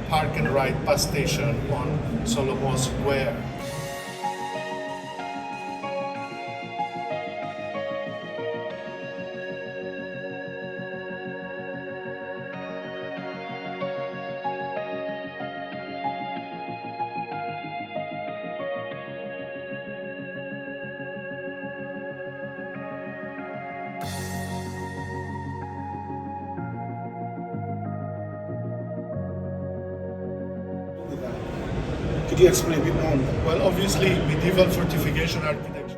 park and ride bus station on Solomon Square. Could you explain a bit more on that? Well, obviously, medieval fortification architecture.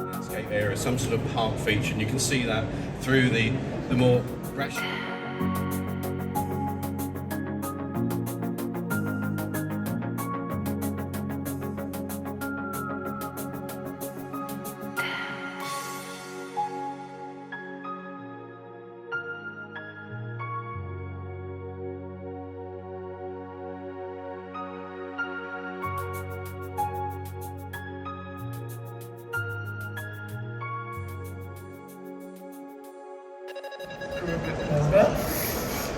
Landscape area, some sort of park feature, and you can see that through the more rational.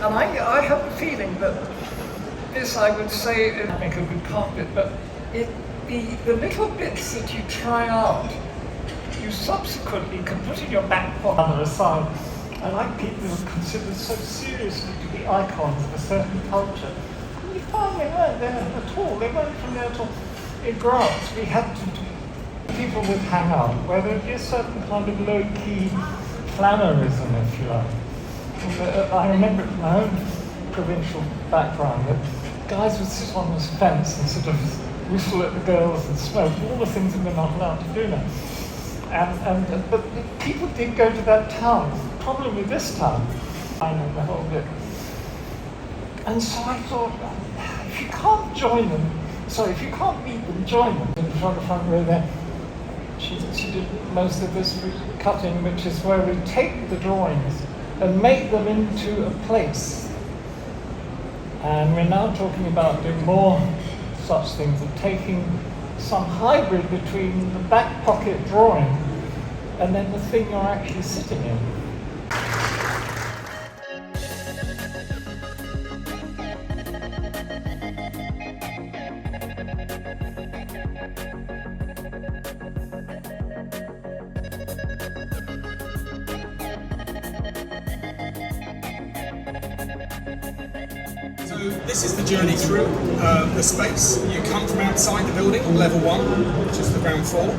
And I have the feeling that this, I would say, make a good carpet, but the little bits that you try out, you subsequently can put in your back pocket on the side. I like people who are considered so seriously to be icons of a certain culture. And you find they weren't there at all. They weren't from there at all. In grants, we had to people would hang out, where there'd be a certain kind of low-key flannerism, if you like. I remember from my own provincial background that guys would sit on this fence and sort of whistle at the girls and smoke, all the things that we're not allowed to do now. But people did go to that town. The problem with this town, I know the whole bit. And so I thought, if you can't join them, if you can't meet them, join them. In the front row there, she did most of this cutting, which is where we take the drawings and make them into a place. And we're now talking about doing more such things, of taking some hybrid between the back pocket drawing and then the thing you're actually sitting in. So this is the journey through the space. You come from outside the building on level 1, which is the ground floor,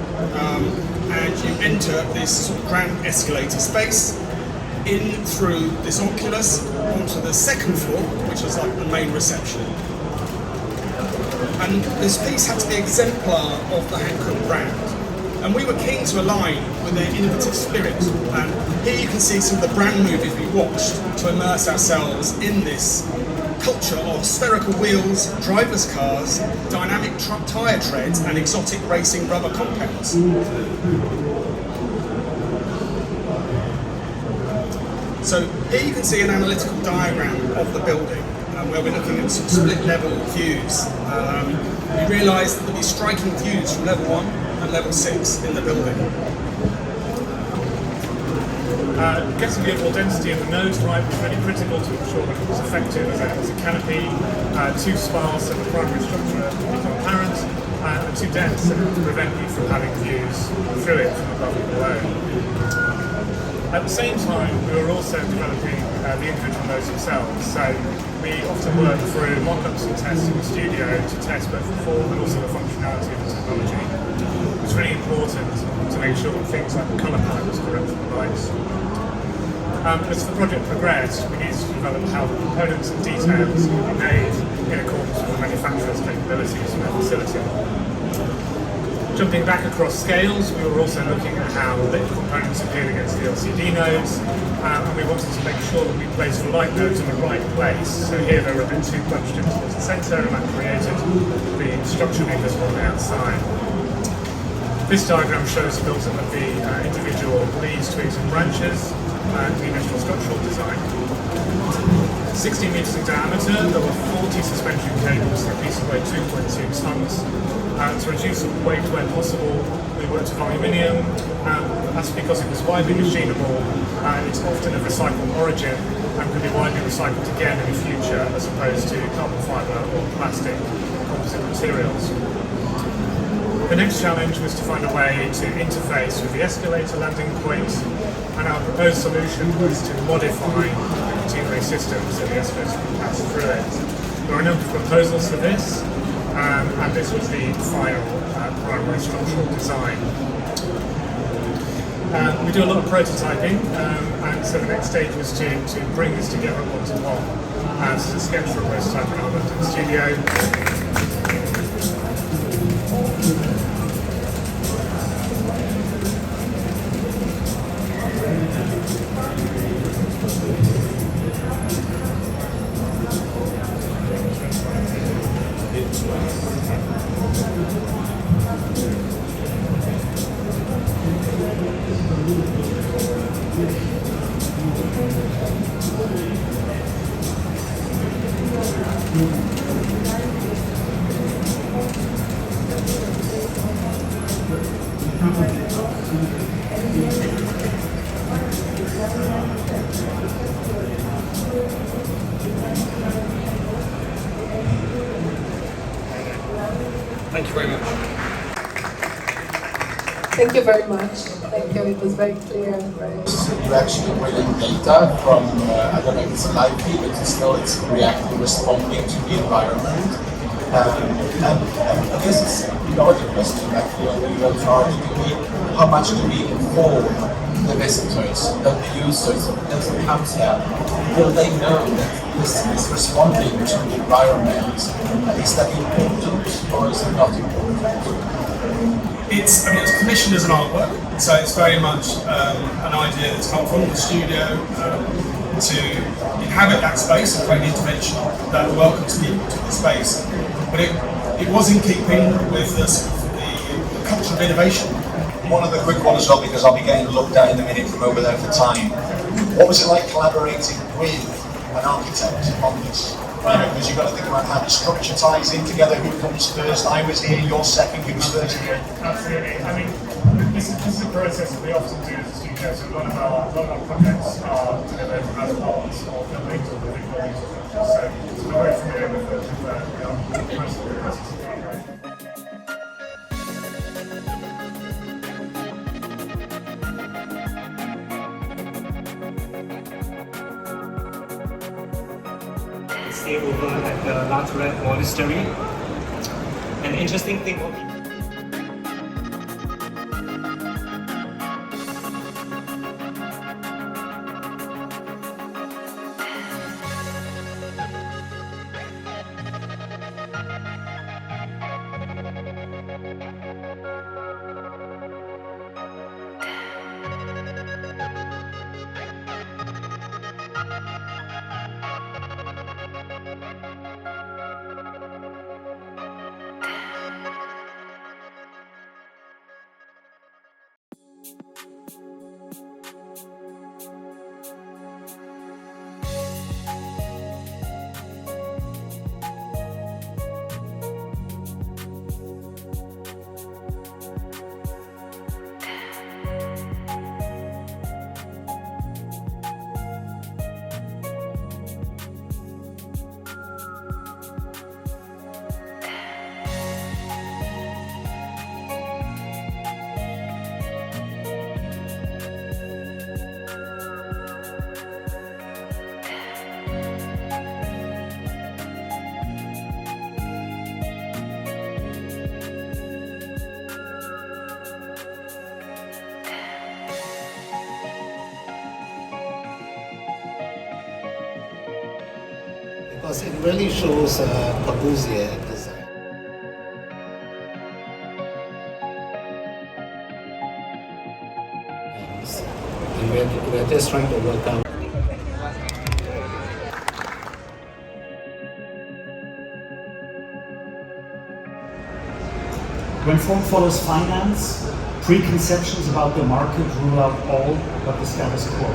and you enter this sort of grand escalator space in through this oculus onto the second floor, which is like the main reception. And this piece had to be exemplar of the Hankook brand. And we were keen to align with their innovative spirit. And here you can see some of the brand movies we watched to immerse ourselves in this culture of spherical wheels, driverless cars, dynamic tyre treads, and exotic racing rubber compounds. So here you can see an analytical diagram of the building, where we're looking at some split level views. We realised that there'd be striking views from level 1 and level 6 in the building. Getting the overall density of the nose right was really critical to ensure that it was effective as a canopy, too sparse and the primary structure become apparent, and too dense and it would prevent you from having views through it from above and below. At the same time, we were also developing the individual nodes themselves, so we often work through mock-ups and tests in the studio to test both the form and also the functionality of the technology. It's really important to make sure that things like the colour palette was correct for the lights. As the project progressed, we needed to develop how the components and details can be made in accordance with the manufacturer's capabilities in their facility. Jumping back across scales, we were also looking at how lit components appeared against the LCD nodes, and we wanted to make sure that we placed the light nodes in the right place. So here they were a bit too bunched into the centre, and that created the structure being visible on the outside. This diagram shows the built-up of the individual leaves, twigs and branches, and the initial structural design. 16 metres in diameter, there were 40 suspension cables for a piece of weight 2.2 tonnes. To reduce the weight where possible, we worked with aluminium. That's because it was widely machinable, and it's often of recycled origin and could be widely recycled again in the future, as opposed to carbon fibre or plastic composite materials. The next challenge was to find a way to interface with the escalator landing point, and our proposed solution was to modify the catenary system so the escalator could pass through it. There were a number of proposals for this, and this was the final primary structural design. We do a lot of prototyping, and so the next stage was to bring this together one-to-one as a sketch for a prototype in our London studio. Thank you very much. Thank you very much. Thank you. It was very clear and very. You're actually bringing data from, I don't know if it's a live feed, but still it's reacting, responding to the environment. And I guess it's the question actually on the charge, how much do we inform the visitors, the users, that comes here? Will they know that this is responding to the environment? Is that important or is it not important? It's commissioned as an artwork, so it's very much an idea that's come from the studio to inhabit that space and create an intervention that welcomes people to the space. But it was in keeping with the culture of innovation. One other quick one as well, because I'll be getting looked at in a minute from over there for time. What was it like collaborating with an architect on this? Because you've got to think about how the structure ties in together, who comes first. I was here, you're second, who's first here? Absolutely. I mean, this is a process that we often do as a studio. So a lot of our projects are delivered as parts of buildings or building buildings or structures. So we're very familiar with the process of collaboration. Stay over at the Lateran Monastery. An interesting thing will be because it really shows Corbusier design. And we're just trying to work out. When form follows finance, preconceptions about the market rule out all but the status quo.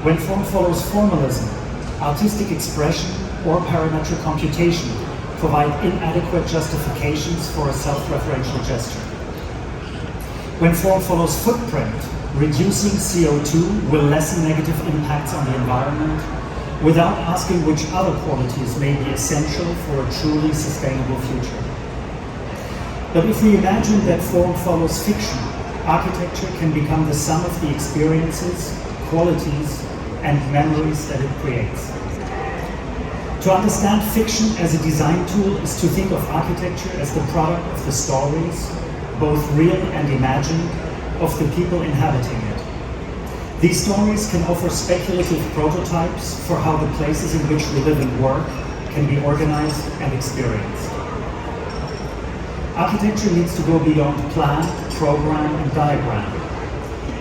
When form follows formalism, artistic expression or parametric computation provide inadequate justifications for a self-referential gesture. When form follows footprint, reducing CO2 will lessen negative impacts on the environment without asking which other qualities may be essential for a truly sustainable future. But if we imagine that form follows fiction, architecture can become the sum of the experiences, qualities, and memories that it creates. To understand fiction as a design tool is to think of architecture as the product of the stories, both real and imagined, of the people inhabiting it. These stories can offer speculative prototypes for how the places in which we live and work can be organized and experienced. Architecture needs to go beyond plan, program, and diagram.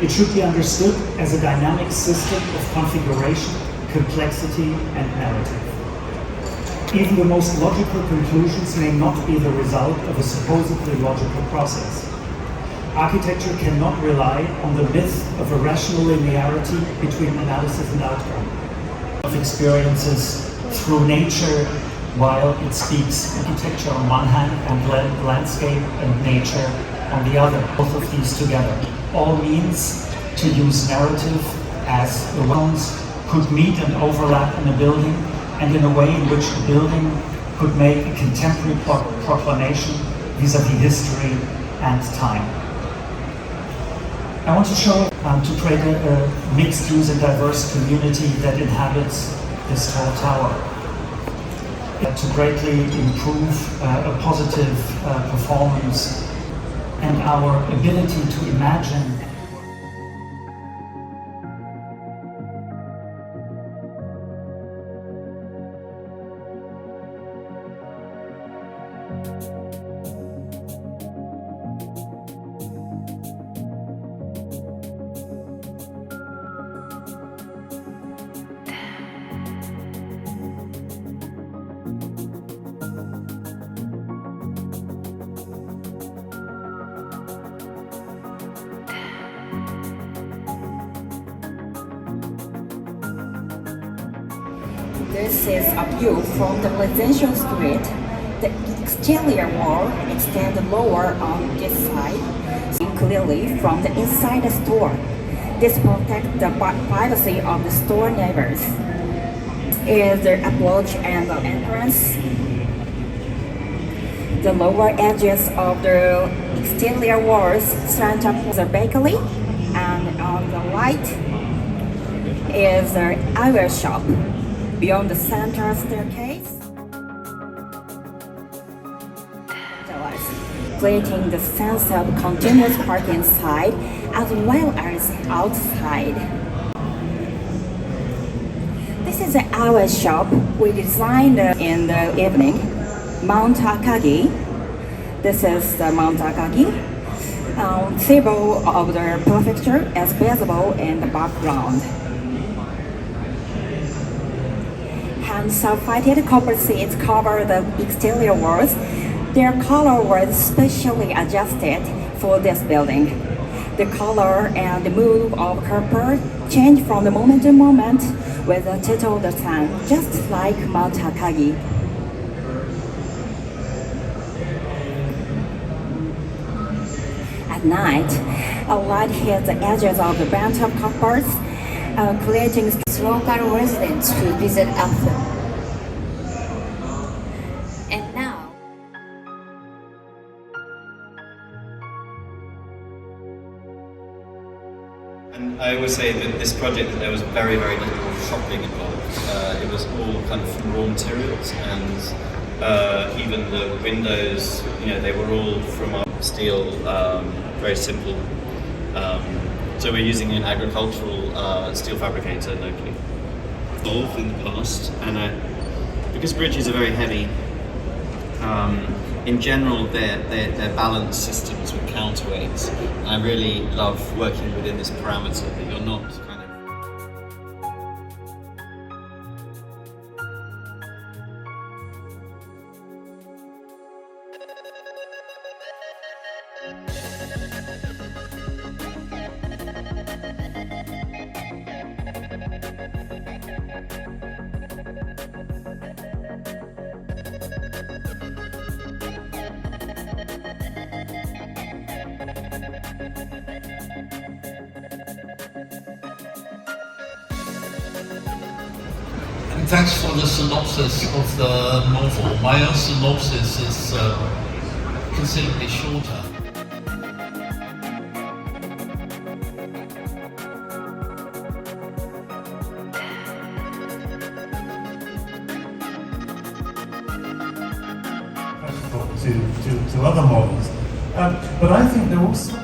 It should be understood as a dynamic system of configuration, complexity, and narrative. Even the most logical conclusions may not be the result of a supposedly logical process. Architecture cannot rely on the myth of a rational linearity between analysis and outcome. Of experiences through nature, while it speaks architecture on one hand and landscape and nature on the other, both of these together. All means to use narrative as the ones could meet and overlap in a building, and in a way in which the building could make a contemporary proclamation vis-à-vis history and time. I want to show, to create a mixed-use and diverse community that inhabits this tall tower. To greatly improve a positive performance and our ability to imagine. This is a view from the residential street. The exterior wall extends lower on this side, seen clearly from the inside the store. This protects the privacy of the store neighbors. Is the approach and the entrance. The lower edges of the exterior walls slant up the bakery, and on the right is the eyewear shop. Beyond the center staircase, creating the sense of continuous park inside as well as outside. This is the eyewear shop we designed in the evening, Mount Akagi. This is the Mount Akagi, symbol of the prefecture as visible in the background. Hand-sulfated copper seats cover the exterior walls. Their color was specially adjusted for this building. The color and the mood of copper change from the moment to moment with the tilt of the sun, just like Mount Akagi. At night, a light hits the edges of the bent-up coppers, creating local residents who visit often. And now, and I always say that this project, there was very, very little shopping involved. It was all kind of from raw materials, and even the windows, they were all from our steel, very simple. So we're using an agricultural steel fabricator locally. Evolved in the past, and because bridges are very heavy, in general their balance systems with counterweights. And I really love working within this parameter that you're not kind of. And thanks for the synopsis of the novel. My own synopsis is considerably shorter. To other models, but I think there are also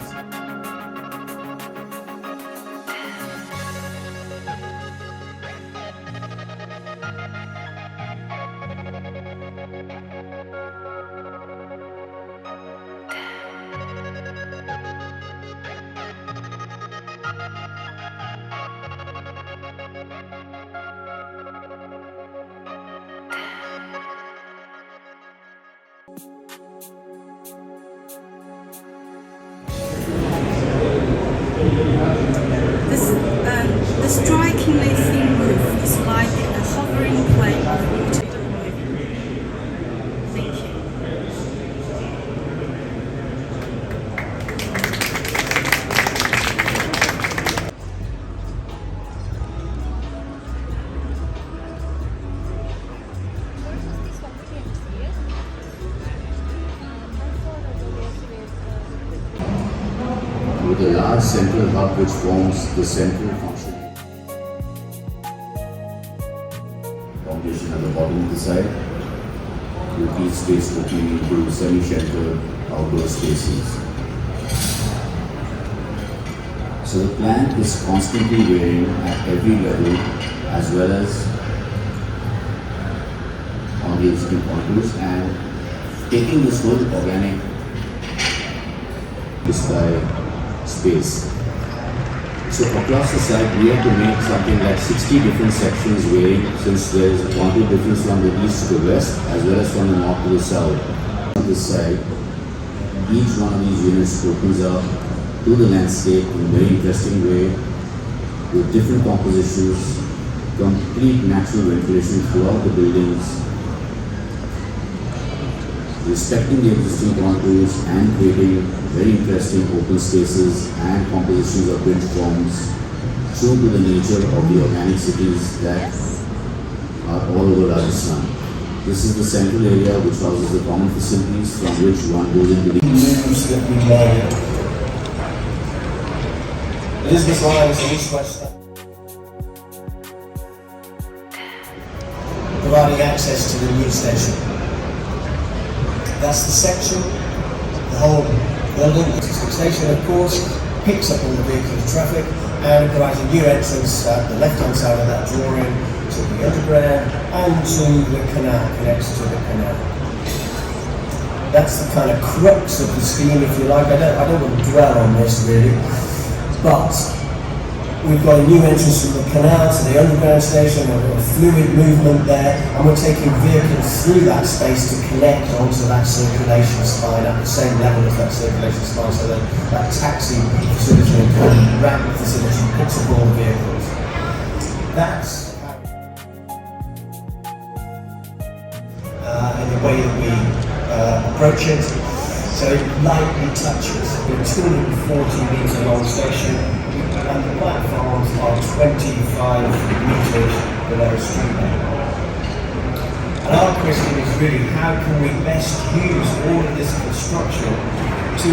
The strikingly thin roof is like a hovering plane of water. Thank you. With a large central hub which forms the central function. Foundation at the bottom of the side, with each space looking into semi-sheltered outdoor spaces. So the plant is constantly varying at every level as well as on the existing contours, and taking this whole organic display space. So across the site we have to make something like 60 different sections varying, since there is a quantity difference from the east to the west as well as from the north to the south. On this side, each one of these units opens up to the landscape in a very interesting way with different compositions, complete natural ventilation throughout the buildings, respecting the existing contours and creating very interesting open spaces and compositions of built forms true to the nature of the organic cities that are all over Rajasthan. This is the central area which houses the common facilities from which one goes into the moves that we made. Elizabeth line is the east-west line, providing access to the new station. That's the section, the whole building, the station of course, picks up all the vehicle traffic and provides a new entrance at the left-hand side of that drawing to the underground and to the canal, connects to the canal. That's the kind of crux of the scheme, if you like. I don't want to dwell on this really, but we've got a new entrance from the canal to the underground station, a fluid movement there, and we're taking vehicles through that space to connect onto that circulation spine at the same level as that circulation spine, so that taxi facility and ramp facility picks up all the vehicles. That's in the way that we approach it. So it lightly touches. We're a 240 metre long station, and the platforms are 25 metres below street level. And our question is really, how can we best use all of this construction to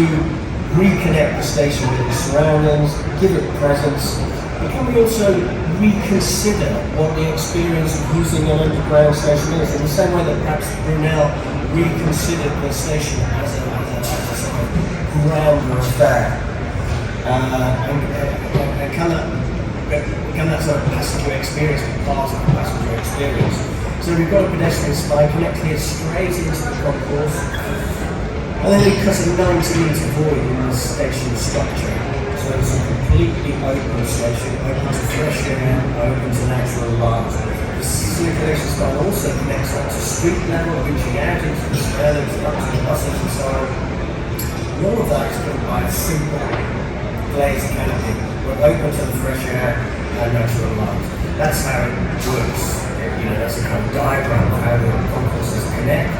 reconnect the station with its surroundings, give it presence, but can we also reconsider what the experience of using an underground station is, in the same way that perhaps Brunel reconsidered the station as a sort of grounder affair. And can that sort of passenger experience be part of the passenger experience? So we've got a pedestrian spine connecting it straight into the concourse, and then we cut a 90-metre void in the station structure. So it's a completely open station, open to fresh air, open to natural light. The circulation spine also connects up to street level, reaching out into the surroundings, up to the buses and so on. And all of that is done by a simple glazed canopy. We're open to the fresh air and natural light. That's how it works. That's a kind of diagram of how the concourses connect.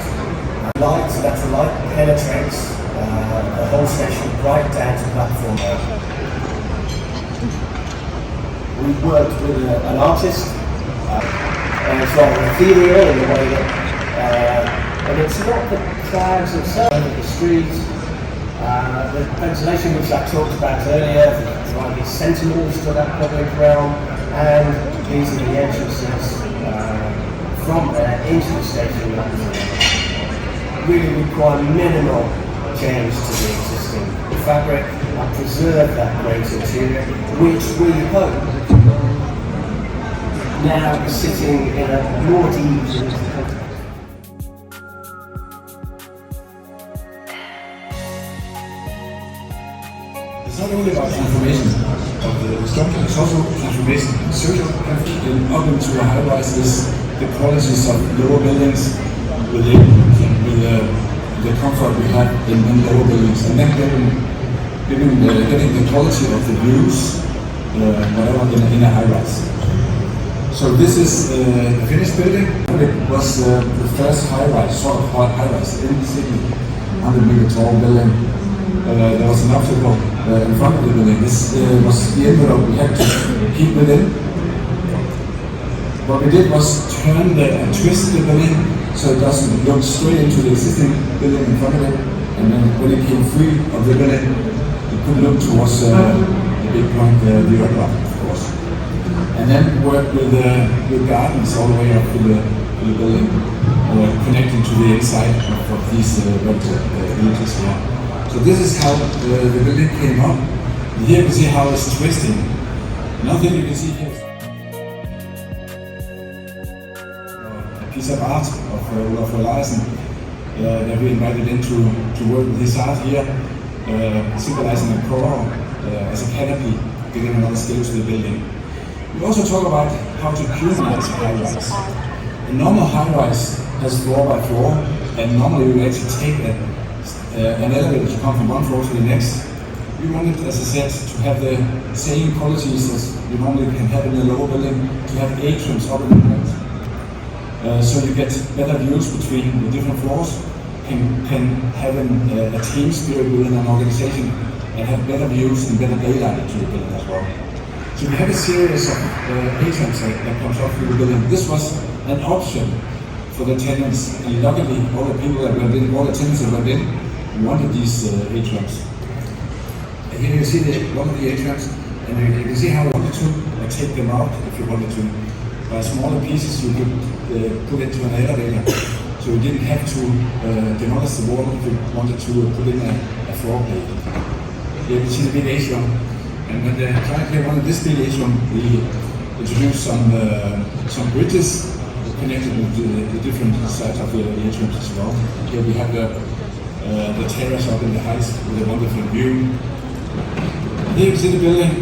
Light, natural light, penetrates the whole station right down to platform. We've worked with an artist, from Festivial in the way that, and it's not the clouds themselves, the streets, the ventilation which I talked about earlier, there are these sentinels to that public realm, and these are the entrances from there into the station that really require minimal change to the existing fabric and preserve that great interior, which we hope now is sitting in a more easy. It's not only about transformation of the structure, it's also transformation in social and up into a high-rise is the qualities of lower buildings with the comfort we have in lower buildings, and then getting the quality of the views, whatever in a high-rise. So this is a finished building. It was the first high-rise, sort of high-rise in Sydney, 100-meter tall building. There was an obstacle in front of the building. This was the envelope we had to keep within. What we did was turn and twist the building so it doesn't look straight into the existing building in front of it. And then when it came free of the building, it could look towards the big point, the aircraft, of course. And then work with gardens all the way up to the building, connecting to the inside of these villages here. So this is how the building came up. And here you can see how it's twisting. Another thing you can see here is a piece of art of Olaf Larsen that we invited in to work with his art here, symbolizing a coral as a canopy, giving another scale to the building. We also talk about how to humanize a high-rise. A normal high-rise has floor by floor, and normally we actually take an elevator to come from one floor to the next. We wanted, as I said, to have the same qualities as we normally can have in a lower building, to have atriums up in the front. So you get better views between the different floors, can have a team spirit within an organization, and have better views and better daylight into the building as well. So we have a series of atriums that comes off through the building. This was an option for the tenants, and luckily all the people that went in, all the tenants that went in, wanted these atriums. And here you see one of the atriums, and you can see how you wanted to take them out if you wanted to. By smaller pieces you could put into an elevator, so you didn't have to demolish the wall if you wanted to put in a floor plate. Here you can see the big atrium, and when the client here wanted this big atrium, we introduced some bridges connected with the different sides of the atriums as well. Here we have the terrace up in the heights with a wonderful view. Here you see the building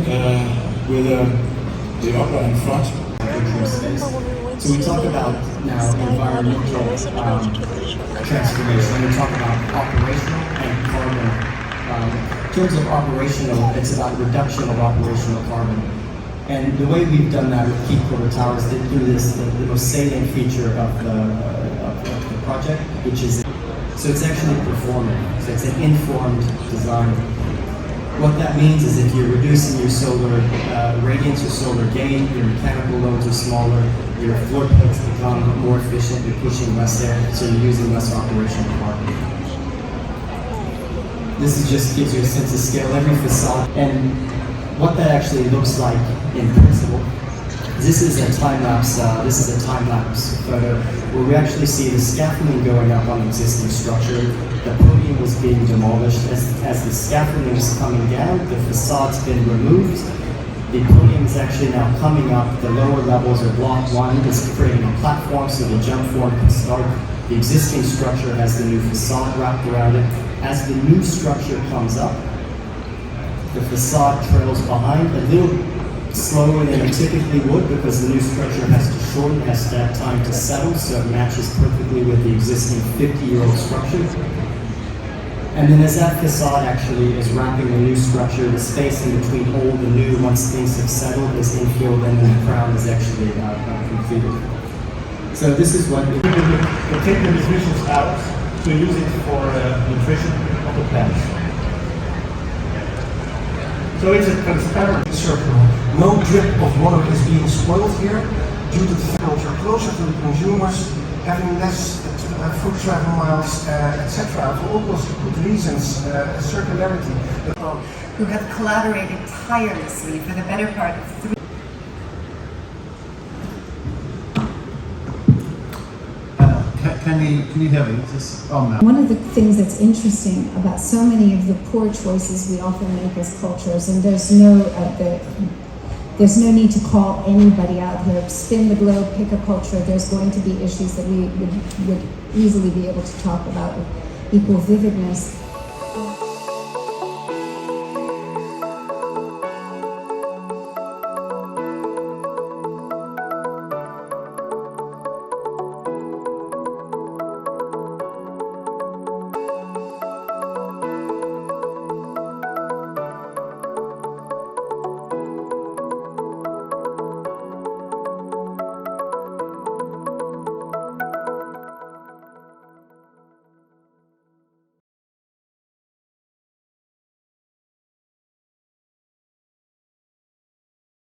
with the opera in front. Space. So we talk about now environmental transformation. We talk about operational and carbon. In terms of operational, it's about reduction of operational carbon. And the way we've done that with Keep Quarter Towers is through this, the most salient feature of the project, which is, so it's actually performing. So it's an informed design. What that means is if you're reducing your solar radiance or solar gain, your mechanical loads are smaller, your floor plates become more efficient, you're pushing less air, so you're using less operational carbon. This just gives you a sense of scale. Every facade, and what that actually looks like in principle. This is a time-lapse photo where we actually see the scaffolding going up on the existing structure. The podium was being demolished. As the scaffolding is coming down, the facade's been removed. The podium is actually now coming up. The lower levels of block 1 is creating a platform so the jump form can start. The existing structure has the new facade wrapped around it. As the new structure comes up, the facade trails behind a little slower than it typically would because the new structure has to shorten, has to have time to settle, so it matches perfectly with the existing 50-year-old structure. And then as that facade actually is wrapping the new structure, the space in between old and new, once things have settled, is infilled and then the crown is actually completed. So this is what we're taking the nutritions out to use it for nutrition the bench. So it's a transparent circle. No drip of water is being spoiled here due to the culture closer to the consumers, having less food travel miles, etc. For all those good reasons, circularity. Who have collaborated tirelessly for the better part of 3 Can you hear me? Just on that. One of the things that's interesting about so many of the poor choices we often make as cultures, and there's no need to call anybody out here. Spin the globe, pick a culture. There's going to be issues that we would easily be able to talk about with equal vividness.